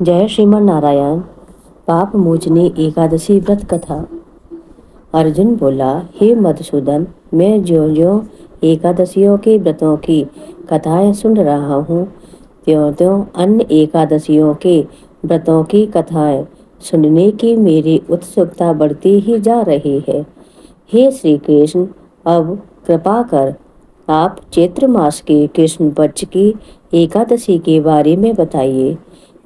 जय श्रीमन नारायण। पाप मोचनी एकादशी व्रत कथा। अर्जुन बोला, हे मधुसूदन, मैं ज्यों ज्यों एकादशियों के व्रतों की कथाएं सुन रहा हूँ, त्यों त्यों अन्य एकादशियों के व्रतों की कथाएं सुनने की मेरी उत्सुकता बढ़ती ही जा रही है। हे श्री कृष्ण, अब कृपा कर आप चैत्र मास के कृष्ण पक्ष की एकादशी के बारे में बताइए।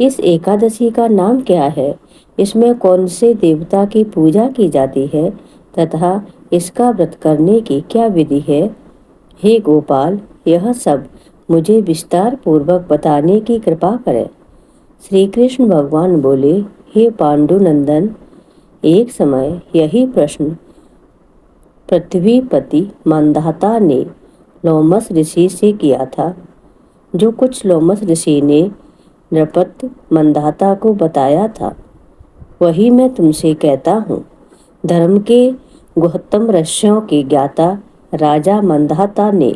इस एकादशी का नाम क्या है? इसमें कौन से देवता की पूजा की जाती है तथा इसका व्रत करने की क्या विधि है? हे गोपाल, यह सब मुझे विस्तार पूर्वक बताने की कृपा करें। श्री कृष्ण भगवान बोले, हे पांडुनंदन, एक समय यही प्रश्न पृथ्वीपति मंदाता ने लोमस ऋषि से किया था। जो कुछ लोमस ऋषि ने नृपत मंदाता को बताया था, वही मैं तुमसे कहता हूँ। धर्म के गुह्यतम रहस्यों के ज्ञाता राजा मंदाता ने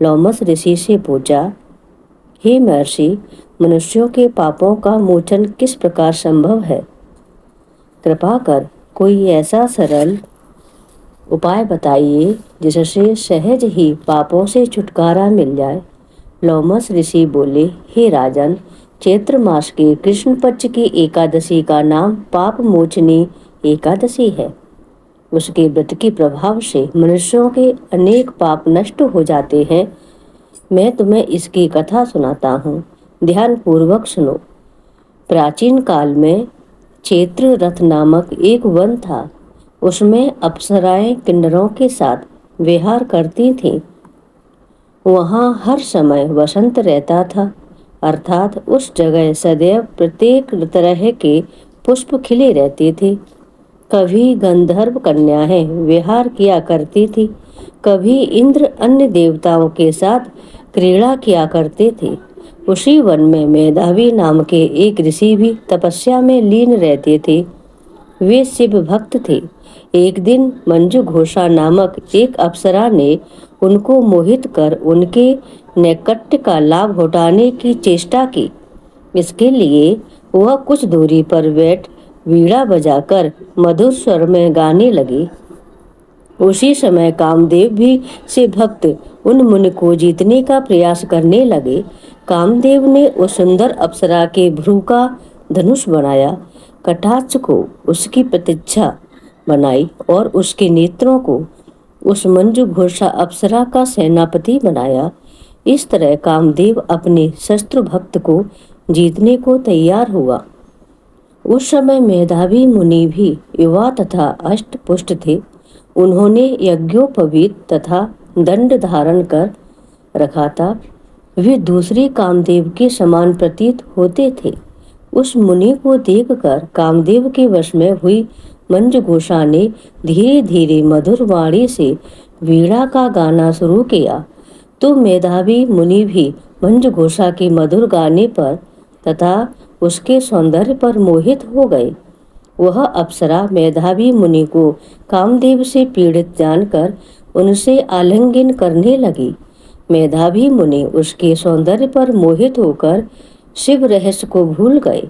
लोमस ऋषि से पूछा, हे महर्षि, मनुष्यों के पापों का मोचन किस प्रकार संभव है? कृपा कर कोई ऐसा सरल उपाय बताइए जिससे सहज ही पापों से छुटकारा मिल जाए। लोमस ऋषि बोले, हे राजन, चैत्र मास के कृष्ण पक्ष की एकादशी का नाम पाप मोचनी एकादशी है। उसके व्रत के प्रभाव से मनुष्यों के अनेक पाप नष्ट हो जाते हैं। मैं तुम्हें इसकी कथा सुनाता हूँ, ध्यान पूर्वक सुनो। प्राचीन काल में चैत्र रथ नामक एक वन था। उसमें अप्सराएं किन्नरों के साथ विहार करती थीं। वहाँ हर समय वसंत रहता था, अर्थात उस जगह सदैव प्रत्येक तरह के पुष्प खिले रहते थे। कभी गंधर्व कन्याएं विहार किया करती थी, कभी इंद्र अन्य देवताओं के साथ क्रीड़ा किया करते थे। उसी वन में मेधावी नाम के एक ऋषि भी तपस्या में लीन रहते थे। वे शिव भक्त थे। एक दिन मंजू घोषा नामक एक अप्सरा ने उनको मोहित कर उनके नैकट्य का लाभ उठाने की चेष्टा की। इसके लिए वह कुछ दूरी पर बैठ वीणा बजाकर मधुर स्वर में गाने लगी। उसी समय कामदेव भी शिव भक्त उन मुनि को जीतने का प्रयास करने लगे। कामदेव ने उस सुंदर अप्सरा के भ्रू का धनुष बनाया, कटाक्ष को उसकी प्रतीक्षा बनाई और उसके नेत्रों को उस मंजू घोषा अप्सरा का सेनापति बनाया। इस तरह कामदेव अपने शस्त्र भक्त को जीतने को तैयार हुआ। उस समय मेधावी मुनि भी युवा तथा अष्ट पुष्ट थे। उन्होंने यज्ञोपवीत तथा दंड धारण कर रखा था। वे दूसरे कामदेव के समान प्रतीत होते थे। उस मुनि को देखकर कामदेव के वश में हुई मंजू घोषा ने धीरे धीरे मधुर वाणी से वीणा का गाना शुरू किया, तो मेधावी मुनि भी मंजू घोषा के मधुर गाने पर तथा उसके सौंदर्य पर मोहित हो गए। वह अप्सरा मेधावी मुनि को कामदेव से पीड़ित जानकर उनसे आलिंगन करने लगी। मेधावी मुनि उसके सौंदर्य पर मोहित होकर शिव रहस्य को भूल गए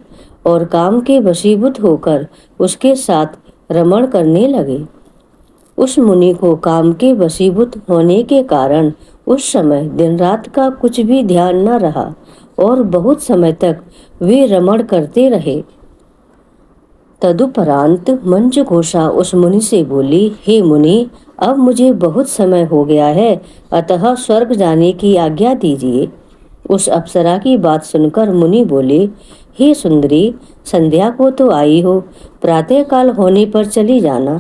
और काम के वशीभूत होकर उसके साथ रमण करने लगे। उस मुनि को काम के वशीभूत होने के कारण उस समय दिन रात का कुछ भी ध्यान न रहा और बहुत समय तक वे रमण करते रहे। तदुपरांत मंजू घोषा उस मुनि से बोली, हे मुनि, अब मुझे बहुत समय हो गया है, अतः स्वर्ग जाने की आज्ञा दीजिए। उस अप्सरा की बात सुनकर मुनि बोले, हे सुंदरी, संध्या को तो आई हो, प्रातः काल होने पर चली जाना।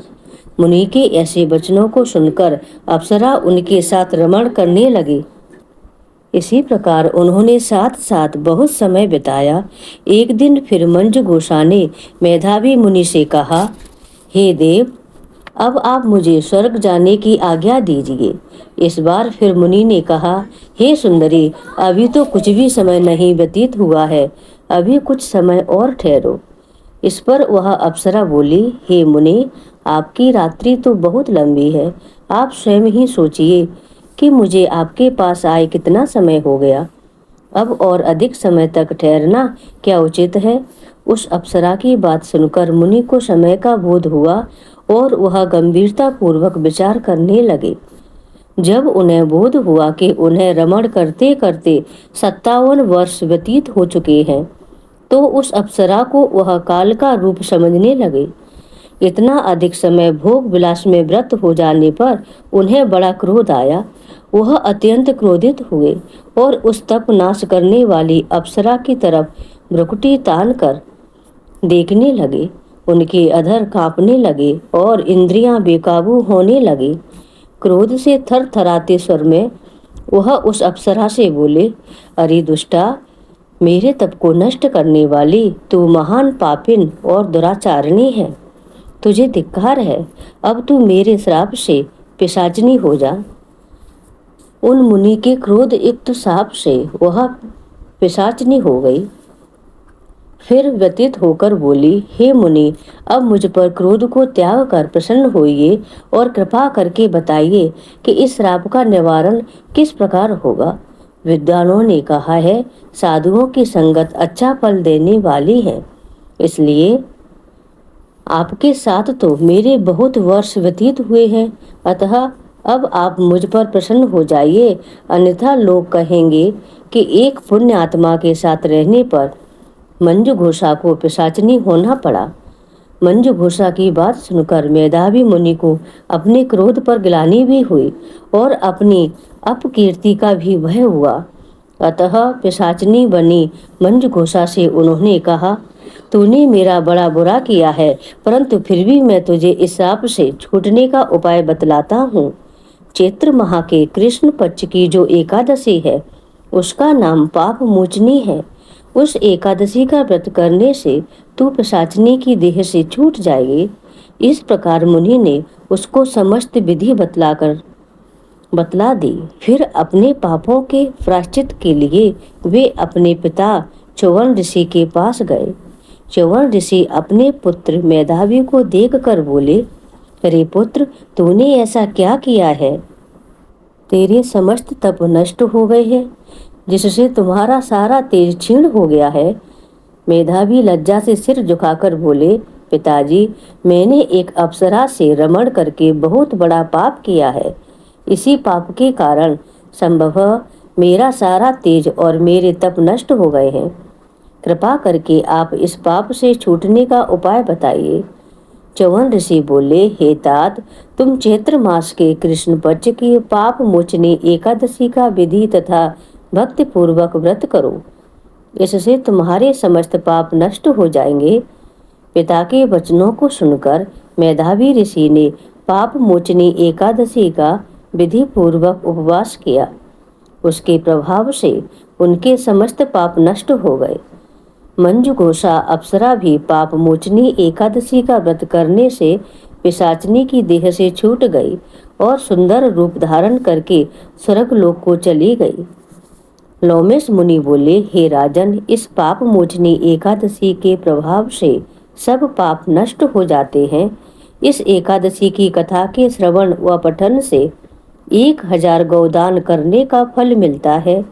मुनि के ऐसे वचनों को सुनकर अप्सरा उनके साथ रमण करने लगी। इसी प्रकार उन्होंने साथ साथ बहुत समय बिताया। एक दिन फिर मंजू घोषा ने मेधावी मुनि से कहा, हे देव, अब आप मुझे स्वर्ग जाने की आज्ञा दीजिए। इस बार फिर मुनि ने कहा, हे सुंदरी, अभी तो कुछ भी समय नहीं व्यतीत हुआ है, अभी कुछ समय और ठहरो। इस पर वह अप्सरा बोली, हे मुनि, आपकी रात्रि तो बहुत लंबी है। आप स्वयं ही सोचिए कि मुझे आपके पास आए कितना समय हो गया। अब और अधिक समय तक ठहरना क्या उचित है? उस अप्सरा की बात सुनकर मुनि को समय का बोध हुआ और वह गंभीरता पूर्वक विचार करने लगे। जब उन्हें बोध हुआ कि उन्हें रमण करते करते 57 वर्ष व्यतीत हो चुके हैं, तो उस अप्सरा को वह काल का रूप समझने लगे। इतना अधिक समय भोग विलास में व्रत हो जाने पर उन्हें बड़ा क्रोध आया। वह अत्यंत क्रोधित हुए और उस तप नाश करने वाली अप्सरा की तरफ भ्रुकुटी तान कर देखने लगे। उनके अधर कांपने लगे और इंद्रियां बेकाबू होने लगी। क्रोध से थरथराते स्वर में वह उस अप्सरा से बोले, अरे दुष्टा, मेरे तप को नष्ट करने वाली तू महान पापिन और दुराचारिणी है। तुझे धिक्कार है। अब तू मेरे श्राप से पिशाचिनी हो जा। उन मुनि के क्रोध युक्त शाप से वह पिशाचिनी हो गई। फिर व्यतीत होकर बोली, हे मुनि, अब मुझ पर क्रोध को त्याग कर प्रसन्न होइए और कृपा करके बताइए कि इस श्राप का निवारण किस प्रकार होगा। विद्वानों ने कहा है, साधुओं की संगत अच्छा फल देने वाली है, इसलिए आपके साथ तो मेरे बहुत वर्ष व्यतीत हुए हैं, अतः अब आप मुझ पर प्रसन्न हो जाइए, अन्यथा लोग कहेंगे कि एक पुण्य आत्मा के साथ रहने पर मंजू घोषा को पिशाचिनी होना पड़ा। मंजू घोषा की बात सुनकर मेधावी मुनि को अपने क्रोध पर गिलानी भी हुई और अपनी अपकीर्ति का भी भय हुआ। अतः पिशाचिनी बनी मंजू घोषा से उन्होंने कहा, तूने मेरा बड़ा बुरा किया है, परंतु फिर भी मैं तुझे इस शाप से छूटने का उपाय बतलाता हूँ। चैत्र माह के कृष्ण पक्ष की जो एकादशी है, उसका नाम पाप मोचनी है। उस एकादशी का व्रत करने से तू पिशाचिनी की देह से छूट जाएगी। इस प्रकार मुनि ने उसको समस्त विधि बतला दी। फिर अपने पापों के प्रायश्चित के लिए वे अपने पिता च्यवन ऋषि के पास गए। च्यवन ऋषि अपने पुत्र मेधावी को देखकर बोले, अरे पुत्र, तूने ऐसा क्या किया है? तेरे समस्त तप नष्ट हो गए हैं, जिससे तुम्हारा सारा तेज क्षीण हो गया है। मेधावी लज्जा से सिर झुकाकर बोले, पिताजी, मैंने एक अप्सरा से रमण करके बहुत बड़ा पाप किया है। इसी पाप के कारण संभव मेरा सारा तेज और मेरे तप नष्ट हो गए हैं। कृपा करके आप इस पाप से छूटने का उपाय बताइए। च्यवन ऋषि बोले, हे तात, तुम चैत्र मास के कृष्ण पक्ष की पाप मोचनी एकादशी का विधि तथा भक्ति पूर्वक व्रत करो, इससे तुम्हारे समस्त पाप नष्ट हो जाएंगे। पिता के वचनों को सुनकर मेधावी ऋषि ने पाप मोचनी एकादशी का विधि पूर्वक उपवास किया। उसके प्रभाव से उनके समस्त पाप नष्ट हो गए। मंजू घोषा अप्सरा भी पाप मोचनी एकादशी का व्रत करने से पिशाचिनी की देह से छूट गई और सुंदर रूप धारण करके स्वर्ग लोक को चली गई। लोमेश मुनि बोले, हे राजन, इस पाप मोचनी एकादशी के प्रभाव से सब पाप नष्ट हो जाते हैं। इस एकादशी की कथा के श्रवण व पठन से 1000 गौदान करने का फल मिलता है।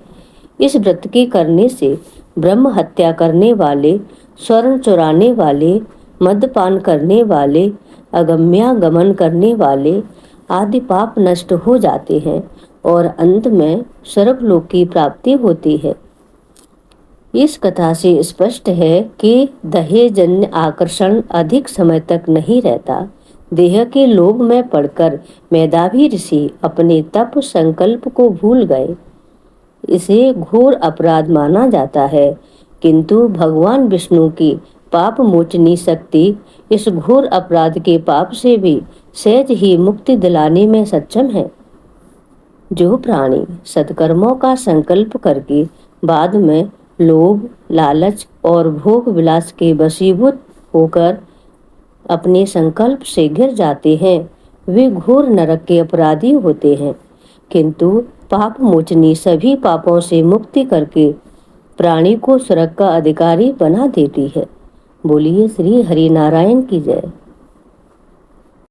इस व्रत के करने से ब्रह्म हत्या करने वाले, स्वर्ण चुराने वाले, मद्यपान करने वाले, अगम्यागमन करने वाले आदि पाप नष्ट हो जाते हैं और अंत में स्वर्गलोक की प्राप्ति होती है। इस कथा से स्पष्ट है कि दहेजन्य आकर्षण अधिक समय तक नहीं रहता। देह के लोभ में पड़कर मेधावी ऋषि अपने तप संकल्प को भूल गए। इसे घोर अपराध माना जाता है, किंतु भगवान विष्णु की पाप मोचनी शक्ति इस घोर अपराध के पाप से भी सहज ही मुक्ति दिलाने में सक्षम है। जो प्राणी सत्कर्मों का संकल्प करके बाद में लोभ, लालच और भोग विलास के वशीभूत होकर अपने संकल्प से गिर जाते हैं, वे घोर नरक के अपराधी होते हैं। किंतु पाप मोचनी सभी पापों से मुक्ति करके प्राणी को स्वर्ग का अधिकारी बना देती है। बोलिए श्री हरि नारायण की जय।